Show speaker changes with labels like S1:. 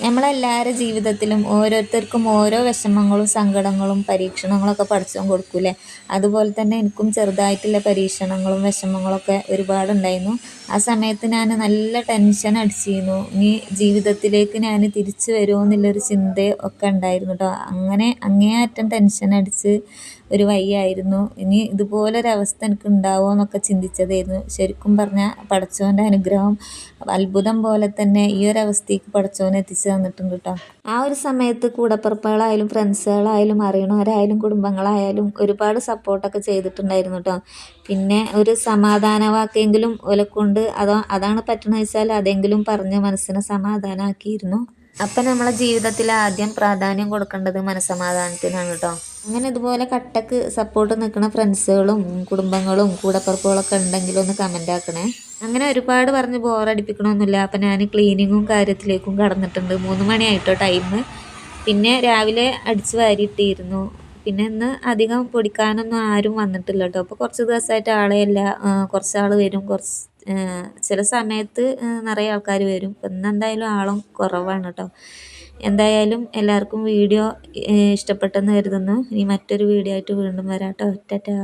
S1: നമ്മളെല്ലാവരുടെ ജീവിതത്തിലും ഓരോരുത്തർക്കും ഓരോ വിഷമങ്ങളും സങ്കടങ്ങളും പരീക്ഷണങ്ങളൊക്കെ പടച്ചോൻ കൊടുക്കൂലേ. അതുപോലെ തന്നെ എനിക്കും ചെറുതായിട്ടുള്ള പരീക്ഷണങ്ങളും വിഷമങ്ങളൊക്കെ ഒരുപാടുണ്ടായിരുന്നു. ആ സമയത്ത് ഞാൻ നല്ല ടെൻഷൻ അടിച്ചിരുന്നു. ഇനി ജീവിതത്തിലേക്ക് ഞാൻ തിരിച്ചു വരുമോ എന്നുള്ളൊരു ചിന്ത ഒക്കെ ഉണ്ടായിരുന്നു കേട്ടോ. അങ്ങനെ അങ്ങേയറ്റം ടെൻഷൻ അടിച്ച് ഒരു വയ്യായിരുന്നു. ഇനി ഇതുപോലൊരവസ്ഥ എനിക്ക് ഉണ്ടാവുമോ എന്നൊക്കെ ചിന്തിച്ചതായിരുന്നു. ശരിക്കും പറഞ്ഞാൽ പടച്ചോൻ്റെ അനുഗ്രഹം അത്ഭുതം പോലെ തന്നെ ഈ ഒരു അവസ്ഥയ്ക്ക് പടച്ചോൻ എത്തിച്ചു തന്നിട്ടുണ്ട് കേട്ടോ. ആ ഒരു സമയത്ത് കൂടപ്പിറപ്പുകളായാലും ഫ്രണ്ട്സുകളായാലും അറിയണവരായാലും കുടുംബങ്ങളായാലും ഒരുപാട് സപ്പോർട്ടൊക്കെ ചെയ്തിട്ടുണ്ടായിരുന്നു കേട്ടോ. പിന്നെ ഒരു സമാധാന വാക്കെങ്കിലും ഓലെക്കൊണ്ട് അതാണ് പറ്റണമെന്ന് വെച്ചാൽ അതെങ്കിലും പറഞ്ഞ് മനസ്സിനെ സമാധാനമാക്കിയിരുന്നു. അപ്പം നമ്മളെ ജീവിതത്തിൽ ആദ്യം പ്രാധാന്യം കൊടുക്കേണ്ടത് മനസ്സമാധാനത്തിനാണ് കേട്ടോ. അങ്ങനെ ഇതുപോലെ കട്ടക്ക് സപ്പോർട്ട് നിൽക്കുന്ന ഫ്രണ്ട്സുകളും കുടുംബങ്ങളും കൂടപ്പിറപ്പുകളൊക്കെ ഉണ്ടെങ്കിൽ ഒന്ന് കമൻ്റ് ആക്കണേ. അങ്ങനെ ഒരുപാട് പറഞ്ഞ് ബോറടിപ്പിക്കണമൊന്നുമില്ല. അപ്പം ഞാൻ ക്ലീനിങ്ങും കാര്യത്തിലേക്കും കടന്നിട്ടുണ്ട്. 3 മണിയായിട്ടോ ടൈം. പിന്നെ രാവിലെ അടിച്ച് വാരിയിട്ടിരുന്നു. പിന്നെ ഇന്ന് അധികം പൊടിക്കാനൊന്നും ആരും വന്നിട്ടില്ല കേട്ടോ. അപ്പോൾ കുറച്ച് ദിവസമായിട്ട് ആളെയല്ല, കുറച്ചാൾ വരും, ചില സമയത്ത് നിറയെ ആൾക്കാർ വരും. ഇപ്പം ഇന്നെന്തായാലും ആളും കുറവാണ് കേട്ടോ. എന്തായാലും എല്ലാവർക്കും വീഡിയോ ഇഷ്ടപ്പെട്ടെന്ന് കരുതുന്നു. ഇനി മറ്റൊരു വീഡിയോ ആയിട്ട് വീണ്ടും വരാം കേട്ടോ. ടാറ്റാ.